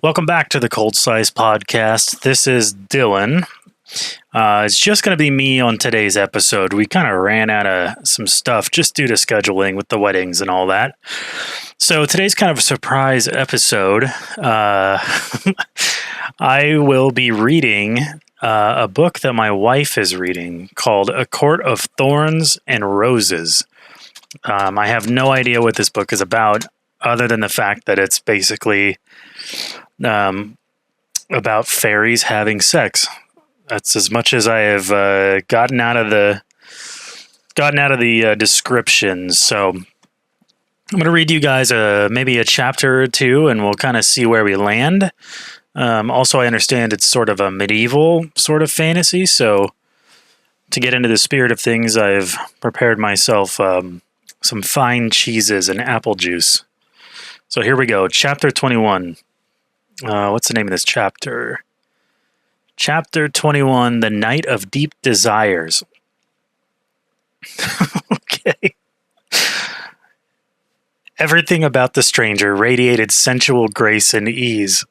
Welcome back to the Cold Slice Podcast. This is Dylan. It's just going to be me on today's episode. We kind of ran out of some stuff just due to scheduling with the weddings and all that. So today's kind of a surprise episode. I will be reading a book that my wife is reading called A Court of Thorns and Roses. I have no idea what this book is about, other than the fact that it's basically about fairies having sex. That's as much as I have gotten out of the descriptions. So I'm going to read you guys maybe a chapter or two, and we'll kind of see where we land. Also, I understand it's sort of a medieval sort of fantasy, so to get into the spirit of things, I've prepared myself some fine cheeses and apple juice. So here we go. Chapter 21. What's the name of this chapter? Chapter 21, The Night of Deep Desires. Okay. Everything about the stranger radiated sensual grace and ease.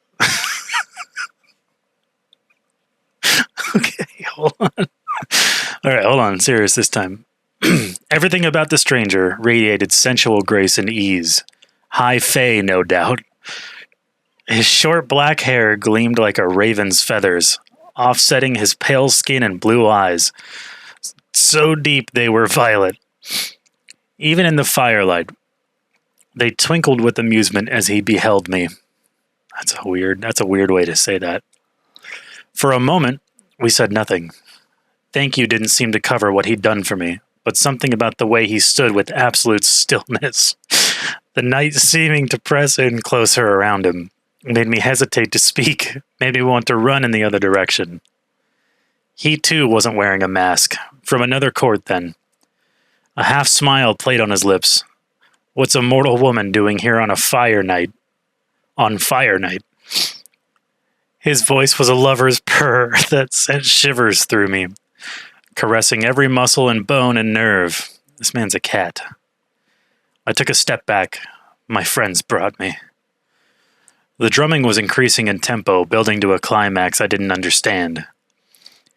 Okay, hold on. All right, hold on. Serious this time. Everything about the stranger radiated sensual grace and ease. High fae, no doubt. His short black hair gleamed like a raven's feathers, offsetting his pale skin and blue eyes. So deep they were violet. Even in the firelight, they twinkled with amusement as he beheld me. That's a weird way to say that. For a moment, we said nothing. Thank you didn't seem to cover what he'd done for me, but something about the way he stood with absolute stillness, the night seeming to press in closer around him, made me hesitate to speak, made me want to run in the other direction. He, too, wasn't wearing a mask. From another court, then. A half-smile played on his lips. What's a mortal woman doing here on a fire night? On fire night. His voice was a lover's purr that sent shivers through me, caressing every muscle and bone and nerve. This man's a cat. I took a step back. My friends brought me. The drumming was increasing in tempo, building to a climax I didn't understand.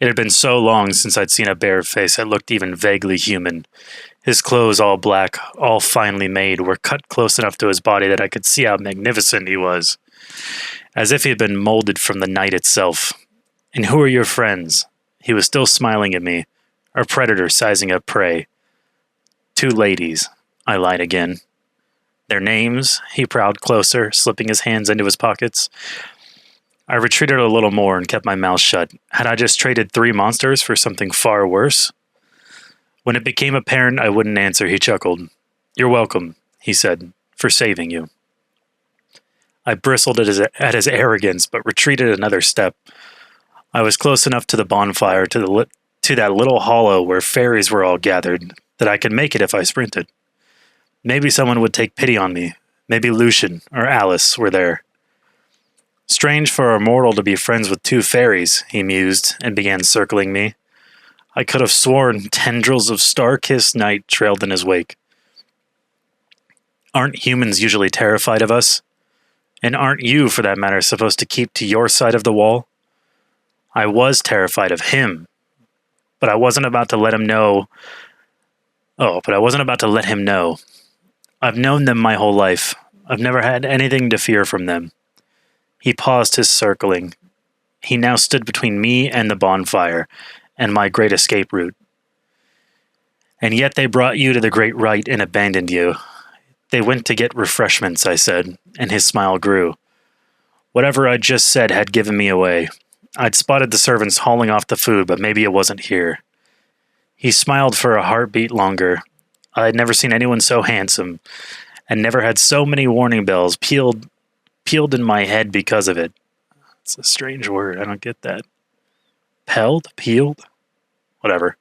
It had been so long since I'd seen a bare face that looked even vaguely human. His clothes, all black, all finely made, were cut close enough to his body that I could see how magnificent he was, as if he had been molded from the night itself. And who are your friends? He was still smiling at me, a predator sizing up prey. 2 ladies. I lied again. Their names, he prowled closer, slipping his hands into his pockets. I retreated a little more and kept my mouth shut. Had I just traded 3 monsters for something far worse? When it became apparent I wouldn't answer, he chuckled. You're welcome, he said, for saving you. I bristled at his arrogance, but retreated another step. I was close enough to the bonfire, to that little hollow where fairies were all gathered, that I could make it if I sprinted. Maybe someone would take pity on me. Maybe Lucian or Alice were there. Strange for a mortal to be friends with 2 fairies, he mused, and began circling me. I could have sworn tendrils of star-kissed night trailed in his wake. Aren't humans usually terrified of us? And aren't you, for that matter, supposed to keep to your side of the wall? I was terrified of him, but I wasn't about to let him know. I've known them my whole life. I've never had anything to fear from them. He paused his circling. He now stood between me and the bonfire, and my great escape route. And yet they brought you to the great rite and abandoned you. They went to get refreshments, I said, and his smile grew. Whatever I'd just said had given me away. I'd spotted the servants hauling off the food, but maybe it wasn't here. He smiled for a heartbeat longer. I had never seen anyone so handsome, and never had so many warning bells pealed in my head because of it. It's a strange word. I don't get that. Pealed? Whatever.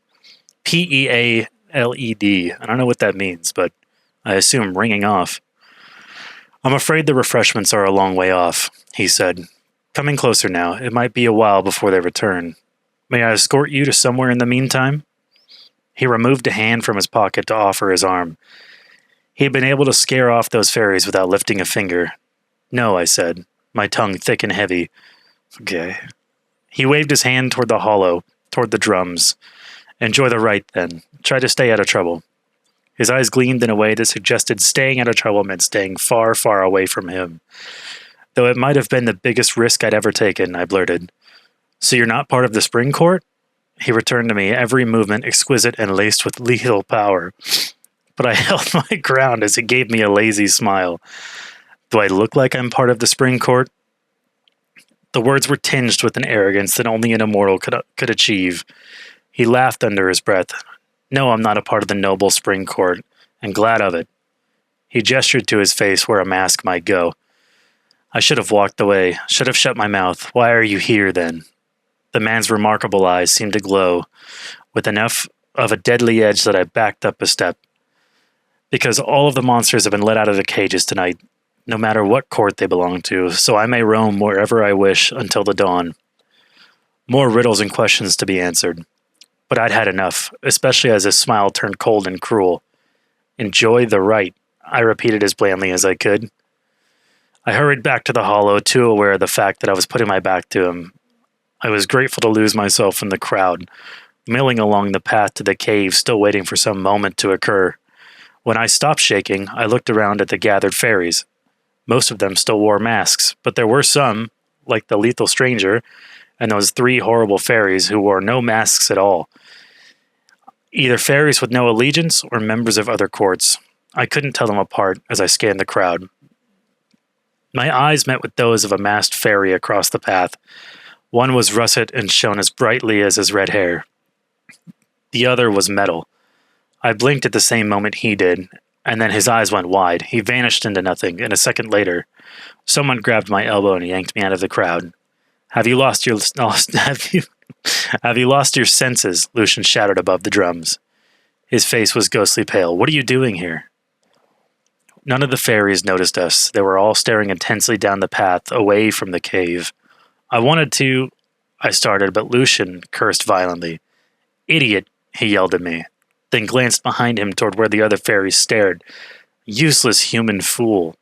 Pealed. I don't know what that means, but I assume ringing off. I'm afraid the refreshments are a long way off, he said. Coming closer now. It might be a while before they return. May I escort you to somewhere in the meantime? He removed a hand from his pocket to offer his arm. He had been able to scare off those fairies without lifting a finger. No, I said. my tongue thick and heavy. Okay. He waved his hand toward the hollow, toward the drums. Enjoy the right, then. Try to stay out of trouble. His eyes gleamed in a way that suggested staying out of trouble meant staying far, far away from him. Though it might have been the biggest risk I'd ever taken, I blurted. So you're not part of the spring court? He returned to me, every movement exquisite and laced with lethal power. But I held my ground as he gave me a lazy smile. Do I look like I'm part of the spring court? The words were tinged with an arrogance that only an immortal could achieve. He laughed under his breath. No, I'm not a part of the noble spring court, and glad of it. He gestured to his face where a mask might go. I should have walked away, should have shut my mouth. Why are you here, then? The man's remarkable eyes seemed to glow, with enough of a deadly edge that I backed up a step. Because all of the monsters have been let out of the cages tonight, no matter what court they belong to, so I may roam wherever I wish until the dawn. More riddles and questions to be answered. But I'd had enough, especially as his smile turned cold and cruel. Enjoy the right, I repeated as blandly as I could. I hurried back to the hollow, too aware of the fact that I was putting my back to him. I was grateful to lose myself in the crowd, milling along the path to the cave, still waiting for some moment to occur. When I stopped shaking, I looked around at the gathered fairies. Most of them still wore masks, but there were some, like the lethal stranger, and those 3 horrible fairies who wore no masks at all. Either fairies with no allegiance or members of other courts. I couldn't tell them apart as I scanned the crowd. My eyes met with those of a masked fairy across the path. One was russet and shone as brightly as his red hair. The other was metal. I blinked at the same moment he did, and then his eyes went wide. He vanished into nothing, and a second later, someone grabbed my elbow and yanked me out of the crowd. Have you lost your senses? Lucian shouted above the drums. His face was ghostly pale. What are you doing here? None of the fairies noticed us. They were all staring intensely down the path, away from the cave. I started, but Lucian cursed violently. Idiot, he yelled at me, then glanced behind him toward where the other fairies stared. Useless human fool.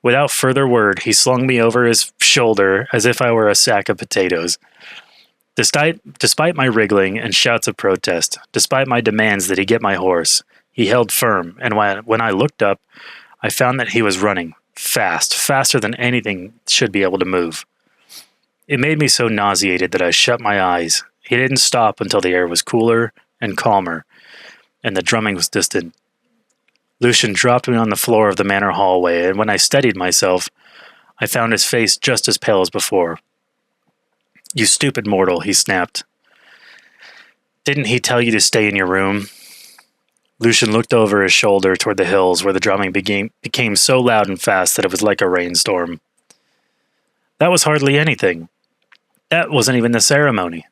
Without further word, he slung me over his shoulder as if I were a sack of potatoes. Despite my wriggling and shouts of protest, despite my demands that he get my horse, he held firm, and when I looked up, I found that he was running, fast, faster than anything should be able to move. It made me so nauseated that I shut my eyes. He didn't stop until the air was cooler and calmer, and the drumming was distant. Lucian dropped me on the floor of the manor hallway, and when I steadied myself, I found his face just as pale as before. You stupid mortal, he snapped. Didn't he tell you to stay in your room? Lucian looked over his shoulder toward the hills where the drumming became so loud and fast that it was like a rainstorm. That was hardly anything. That wasn't even the ceremony.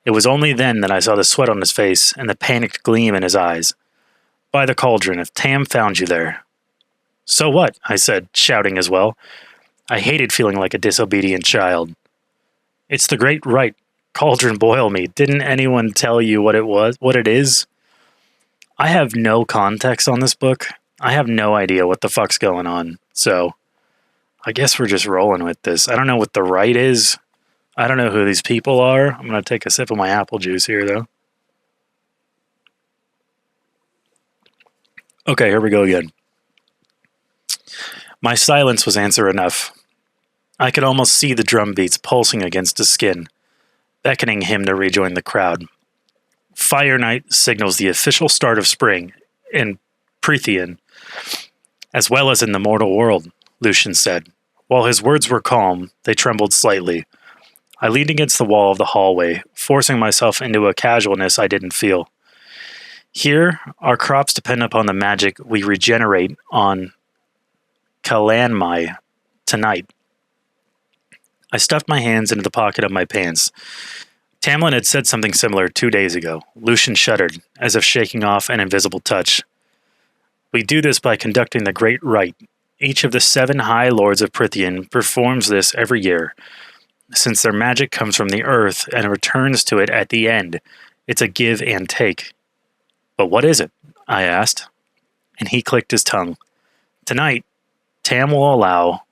It was only then that I saw the sweat on his face and the panicked gleam in his eyes. By the cauldron, if Tam found you there. So what? I said, shouting as well. I hated feeling like a disobedient child. It's the great right. Cauldron boil me. Didn't anyone tell you what it is? I have no context on this book. I have no idea what the fuck's going on. So, I guess we're just rolling with this. I don't know what the right is. I don't know who these people are. I'm going to take a sip of my apple juice here, though. Okay, here we go again. My silence was answer enough. I could almost see the drum beats pulsing against his skin, beckoning him to rejoin the crowd. Fire Night signals the official start of spring in Prithian, as well as in the mortal world, Lucian said. While his words were calm, they trembled slightly. I leaned against the wall of the hallway, forcing myself into a casualness I didn't feel. Here, our crops depend upon the magic we regenerate on Kalanmai tonight. I stuffed my hands into the pocket of my pants. Tamlin had said something similar 2 days ago. Lucian shuddered, as if shaking off an invisible touch. We do this by conducting the Great Rite. Each of the 7 High Lords of Prithian performs this every year. Since their magic comes from the earth and returns to it at the end, it's a give and take. But what is it? I asked, and he clicked his tongue. Tonight, Tam will allow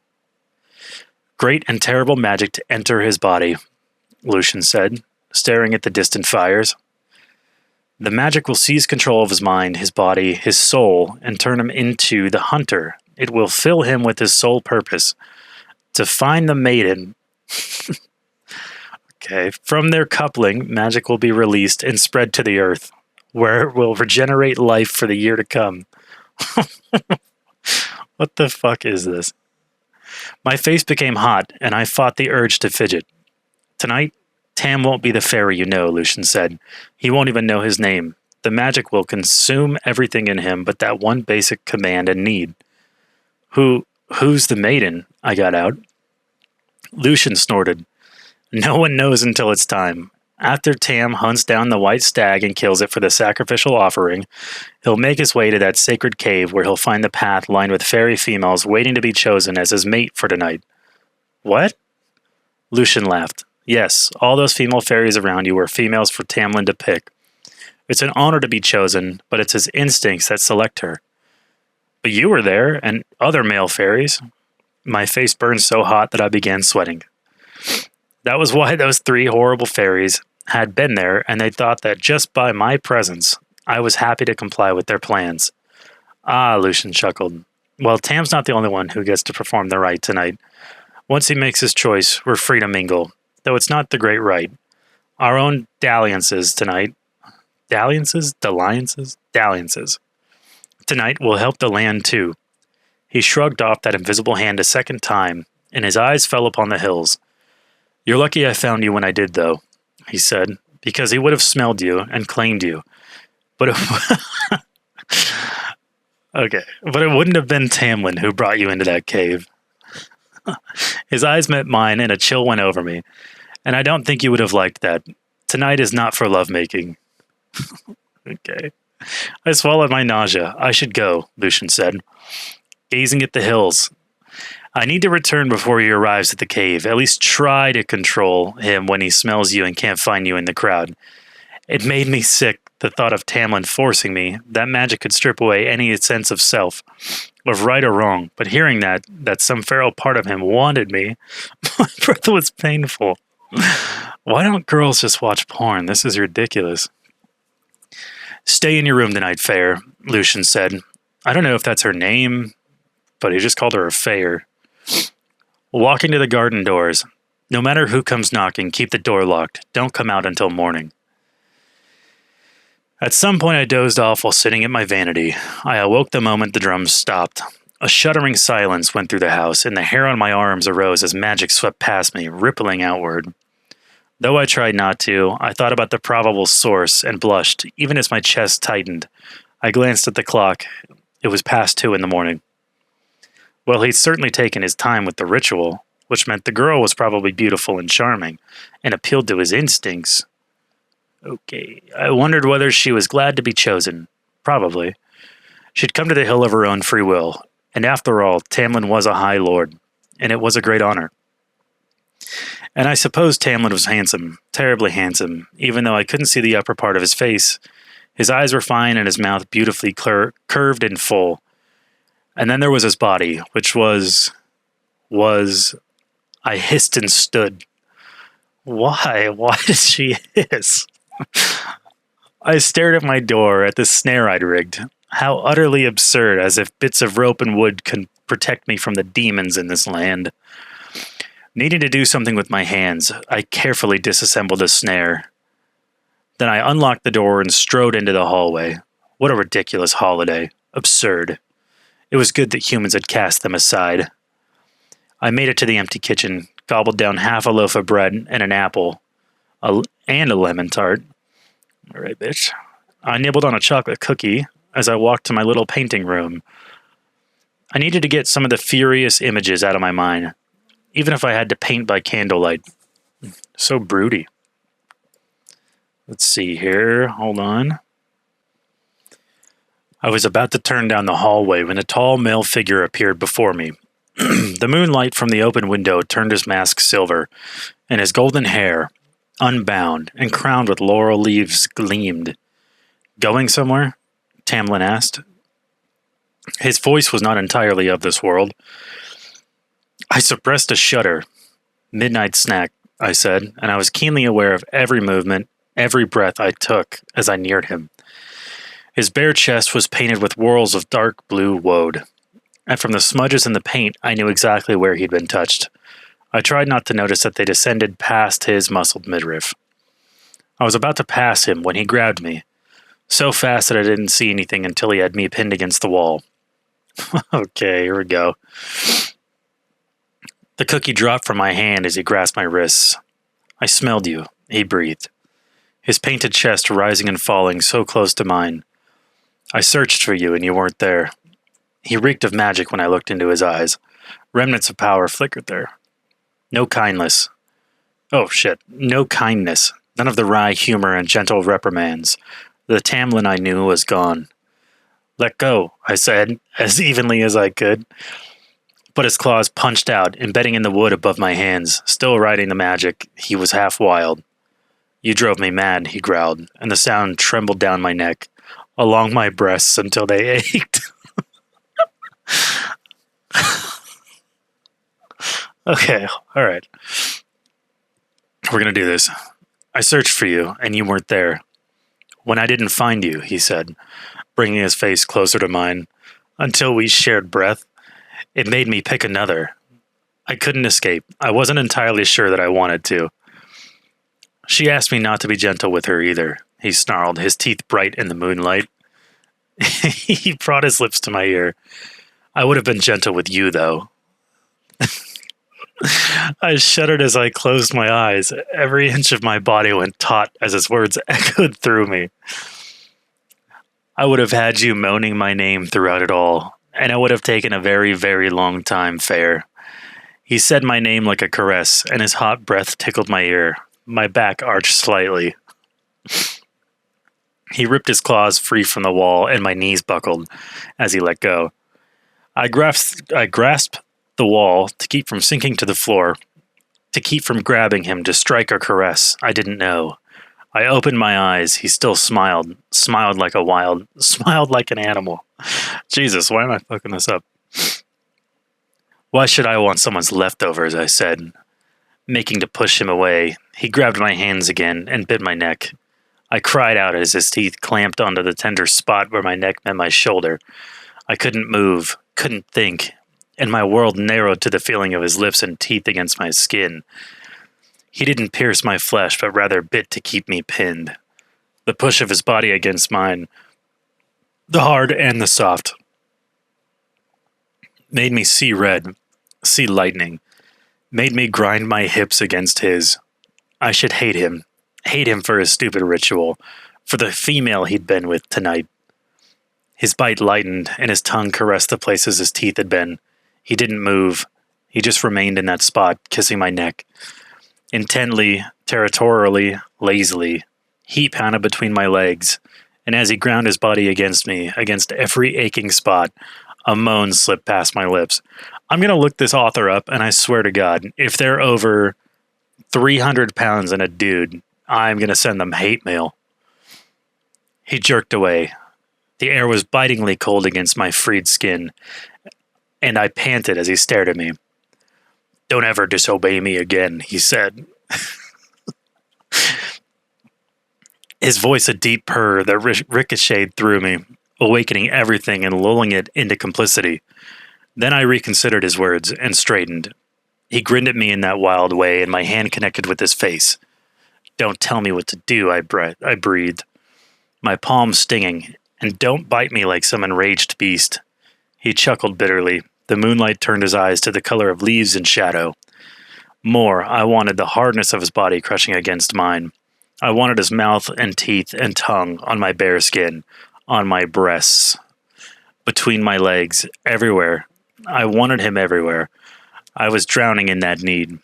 Great and terrible magic to enter his body, Lucian said, staring at the distant fires. The magic will seize control of his mind, his body, his soul, and turn him into the hunter. It will fill him with his sole purpose, to find the maiden. Okay. From their coupling, magic will be released and spread to the earth, where it will regenerate life for the year to come. What the fuck is this? My face became hot, and I fought the urge to fidget. Tonight, Tam won't be the fairy you know, Lucian said. He won't even know his name. The magic will consume everything in him but that one basic command and need. Who's the maiden? I got out. Lucian snorted. No one knows until it's time. After Tam hunts down the white stag and kills it for the sacrificial offering, he'll make his way to that sacred cave where he'll find the path lined with fairy females waiting to be chosen as his mate for tonight. What? Lucian laughed. Yes, all those female fairies around you were females for Tamlin to pick. It's an honor to be chosen, but it's his instincts that select her. But you were there, and other male fairies. My face burned so hot that I began sweating. That was why those 3 horrible fairies had been there, and they thought that just by my presence, I was happy to comply with their plans. Ah, Lucian chuckled. Well, Tam's not the only one who gets to perform the rite tonight. Once he makes his choice, we're free to mingle, though it's not the great rite. Our own dalliances tonight. Dalliances? Dalliances? Dalliances. Tonight will help the land too. He shrugged off that invisible hand a second time, and his eyes fell upon the hills. You're lucky I found you when I did, though, he said, because he would have smelled you and claimed you. But okay, but it wouldn't have been Tamlin who brought you into that cave. His eyes met mine, and a chill went over me. And I don't think you would have liked that. Tonight is not for lovemaking. Okay. I swallowed my nausea. I should go, Lucian said, gazing at the hills. I need to return before he arrives at the cave. At least try to control him when he smells you and can't find you in the crowd. It made me sick, the thought of Tamlin forcing me. That magic could strip away any sense of self, of right or wrong. But hearing that some feral part of him wanted me, my breath was painful. Why don't girls just watch porn? This is ridiculous. Stay in your room tonight, Fair, Lucian said. I don't know if that's her name, but he just called her a Fair. Walking to the garden doors. No matter who comes knocking, keep the door locked. Don't come out until morning. At some point I dozed off while sitting at my vanity. I awoke the moment the drums stopped. A shuddering silence went through the house, and the hair on my arms arose as magic swept past me, rippling outward. Though I tried not to, I thought about the probable source and blushed, even as my chest tightened. I glanced at the clock. It was past 2 a.m. Well, he'd certainly taken his time with the ritual, which meant the girl was probably beautiful and charming, and appealed to his instincts. Okay, I wondered whether she was glad to be chosen. Probably. She'd come to the hill of her own free will, and after all, Tamlin was a high lord, and it was a great honor. And I suppose Tamlin was handsome, terribly handsome, even though I couldn't see the upper part of his face. His eyes were fine and his mouth beautifully curved and full. And then there was his body, which was... I hissed and stood. Why? Why does she hiss? I stared at my door, at the snare I'd rigged. How utterly absurd, as if bits of rope and wood could protect me from the demons in this land. Needing to do something with my hands, I carefully disassembled the snare. Then I unlocked the door and strode into the hallway. What a ridiculous holiday. Absurd. It was good that humans had cast them aside. I made it to the empty kitchen, gobbled down half a loaf of bread and an apple, and a lemon tart. All right, bitch. I nibbled on a chocolate cookie as I walked to my little painting room. I needed to get some of the furious images out of my mind, even if I had to paint by candlelight. So broody. Let's see here. Hold on. I was about to turn down the hallway when a tall male figure appeared before me. The moonlight from the open window turned his mask silver, and his golden hair, unbound and crowned with laurel leaves, gleamed. Going somewhere? Tamlin asked. His voice was not entirely of this world. I suppressed a shudder. Midnight snack, I said, and I was keenly aware of every movement, every breath I took as I neared him. His bare chest was painted with whorls of dark blue woad, and from the smudges in the paint, I knew exactly where he'd been touched. I tried not to notice that they descended past his muscled midriff. I was about to pass him when he grabbed me, so fast that I didn't see anything until he had me pinned against the wall. Okay, here we go. The cookie dropped from my hand as he grasped my wrists. I smelled you, he breathed, his painted chest rising and falling so close to mine. I searched for you and you weren't there. He reeked of magic when I looked into his eyes. Remnants of power flickered there. No kindness. Oh shit, no kindness. None of the wry humor and gentle reprimands. The Tamlin I knew was gone. Let go, I said, as evenly as I could. But his claws punched out, embedding in the wood above my hands. Still riding the magic, he was half wild. You drove me mad, he growled, and the sound trembled down my neck, along my breasts until they ached. Okay, all right. We're going to do this. I searched for you, and you weren't there. When I didn't find you, he said, bringing his face closer to mine, until we shared breath, it made me pick another. I couldn't escape. I wasn't entirely sure that I wanted to. She asked me not to be gentle with her either, he snarled, his teeth bright in the moonlight. He brought his lips to my ear. I would have been gentle with you, though. I shuddered as I closed my eyes. Every inch of my body went taut as his words echoed through me. I would have had you moaning my name throughout it all, and it would have taken a very, very long time, Fair. He said my name like a caress, and his hot breath tickled my ear. My back arched slightly. He ripped his claws free from the wall, and my knees buckled as he let go. I grasped the wall to keep from sinking to the floor, to keep from grabbing him to strike or caress. I didn't know. I opened my eyes. He still smiled like smiled like an animal. Jesus, why am I fucking this up? Why should I want someone's leftovers, I said, making to push him away. He grabbed my hands again and bit my neck. I cried out as his teeth clamped onto the tender spot where my neck met my shoulder. I couldn't move, couldn't think, and my world narrowed to the feeling of his lips and teeth against my skin. He didn't pierce my flesh, but rather bit to keep me pinned. The push of his body against mine, the hard and the soft, made me see red, see lightning, made me grind my hips against his. I should hate him for his stupid ritual, for the female he'd been with tonight. His bite lightened, and his tongue caressed the places his teeth had been. He didn't move. He just remained in that spot, kissing my neck. Intently, territorially, lazily, he pounded between my legs, and as he ground his body against me, against every aching spot, a moan slipped past my lips. I'm going to look this author up, and I swear to God, if they're over 300 pounds and a dude, I'm going to send them hate mail. He jerked away. The air was bitingly cold against my freed skin, and I panted as he stared at me. Don't ever disobey me again, he said. His voice a deep purr that ricocheted through me, awakening everything and lulling it into complicity. Then I reconsidered his words and straightened. He grinned at me in that wild way, and my hand connected with his face. Don't tell me what to do, I breathed, my palm stinging, and don't bite me like some enraged beast. He chuckled bitterly. The moonlight turned his eyes to the color of leaves in shadow. More, I wanted the hardness of his body crushing against mine. I wanted his mouth and teeth and tongue on my bare skin, on my breasts, between my legs, everywhere. I wanted him everywhere. I was drowning in that need.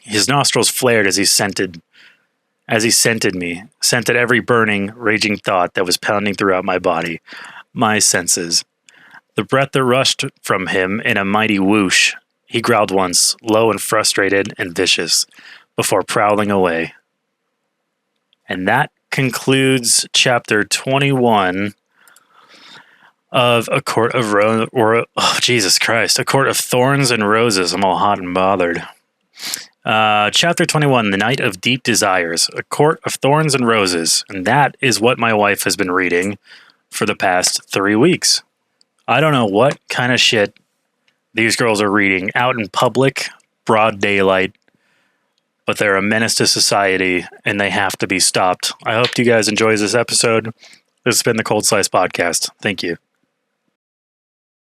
His nostrils flared as he scented me, scented every burning, raging thought that was pounding throughout my body, my senses. The breath that rushed from him in a mighty whoosh. He growled once, low and frustrated and vicious, before prowling away. And that concludes chapter 21 of A Court of Jesus Christ, A Court of Thorns and Roses. I'm all hot and bothered. Chapter 21, The Night of Deep Desires, A Court of Thorns and Roses. And that is what my wife has been reading for the past 3 weeks. I don't know what kind of shit these girls are reading out in public, broad daylight, but they're a menace to society and they have to be stopped. I hope you guys enjoy this episode. This has been the Cold Slice Podcast. Thank you.